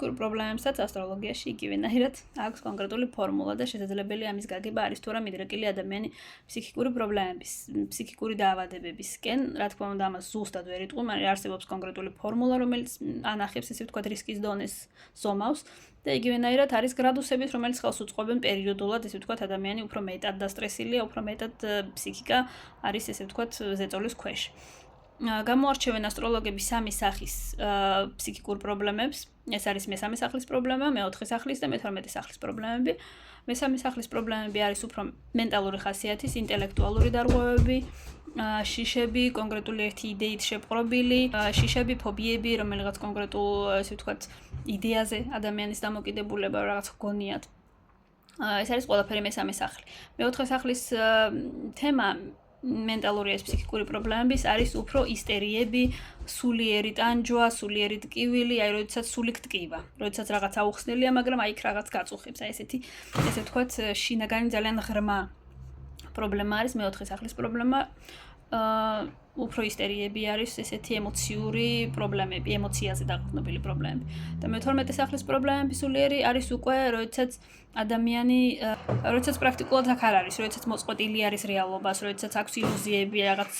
ფსიქიკური პრობლემებსაც ასტროლოგიაში იგივენაირად აქვს კონკრეტული ფორმულა და შესაძლებელია ამის გაგება არის თუ არა მიდრეკილი ადამიანი ფსიქიკური პრობლემების, ფსიქიკური დაავადებებისკენ, რა თქმა უნდა ამას ზუსტად ვერ იტყვი, მაგრამ არსებობს კონკრეტული ფორმულა, რომელიც ანახებს ესე ვთქვათ რისკის დონეს ზომავს და იგივენაირად არის გრადუსებით, რომელიც ხელს უწყობენ პერიოდულად, ესე ვთქვათ ადამიანი უფრო მეტად დასტრესილია, უფრო მეტად ფსიქიკა არის ესე ვთქვათ ზეწოლის ქვეშ. გამოარჩევენ ასტროლოგები სამი სახის ფსიქიკურ პრობლემებს. ეს არის მესამე სახლის პრობლემა, მეოთხე სახლის და მე-12 სახლის პრობლემები. მესამე სახლის პრობლემები არის უფრო მენტალური ხასიათის, ინტელექტუალური დარღვევები, შიშები, კონკრეტული ერთი იდეით შეპყრობილი, შიშები, ფობიები, რომელიღაც კონკრეტულ, ესე ვთქვათ, იდეაზე ადამიანის დამოკიდებულება რაღაც გონიათ. ეს არის ყველაფერი მესამე სახლი. მეოთხე სახლის თემა მენტალური ეს ფსიქიკური პრობლემების არის უფრო ისტერიები, სულიერი ტანჯვა, სულიერი ტკივილი, აი როდესაც სული გტკივა, როდესაც რაღაც აუხსნელია, მაგრამ აი იქ რაღაც გაწუხებს, აი ესეთი, ესე ვთქვათ, შინაგანი ძალიან ღრმა პრობლემა არის მეოთხე სახლის პრობლემა. უფრო ისტერიები არის ესეთი ემოციური პრობლემები, ემოციაზე დაყრდნობილი პრობლემები. და მე-12 სახლის პრობლემები სულიერი არის უკვე, როდესაც ადამიანი, როდესაც პრაქტიკულად აქ არ არის, როდესაც მოწყვეტილი არის რეალობას, როდესაც აქვს ილუზიები, რაღაც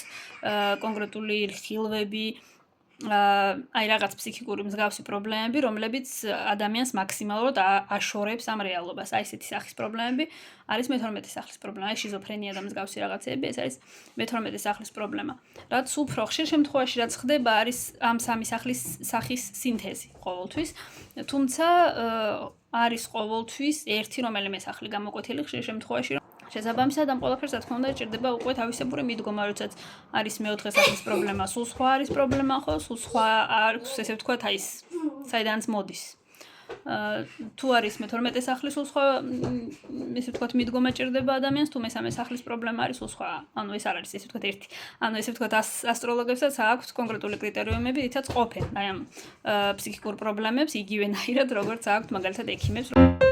კონკრეტული ხილვები, აი რაღაც ფსიქიკური მსგავსი პრობლემები, რომლებიც ადამიანს მაქსიმალურად აშორებს ამ რეალობას. აი ესეთი სახის პრობლემები არის მე-12 სახლის პრობლემა, აი შიზოფრენია და მსგავსი რაღაცები, ეს არის მე-12 სახლის პრობლემა. რაც უფრო ხშირ შემთხვევაში რაც ხდება, არის ამ სამი სახის სინთეზი ყოველთვის, თუმცა არის ყოველთვის ერთი რომელიმე სახლი გამოკვეთილი ხშირ შემთხვევაში. შესაბამისად ამ ყველაფერს რა თქმა უნდა ჭირდება უკვე თავისებური მიდგომა, როდესაც არის მეოთხე სახლის პრობლემა, სულ სხვა არის პრობლემა, ხო, სულ სხვა აქვს, ესე ვთქვათ, აი ეს საიდანაც მოდის. თუ არის მე-12 სახლის სულ სხვა, ესე ვთქვათ, მიდგომა ჭირდება ადამიანს, თუ მესამე სახლის პრობლემა არის სულ სხვა. ანუ ეს არ არის, ესე ვთქვათ, ერთი. ანუ ესე ვთქვათ, ასტროლოგებსაც აქვს კონკრეტული კრიტერიუმები, რითაც ყოფენ აი ამ ფსიქიკურ პრობლემებს იგივენაირად, როგორც აქვს მაგალითად ექიმებს.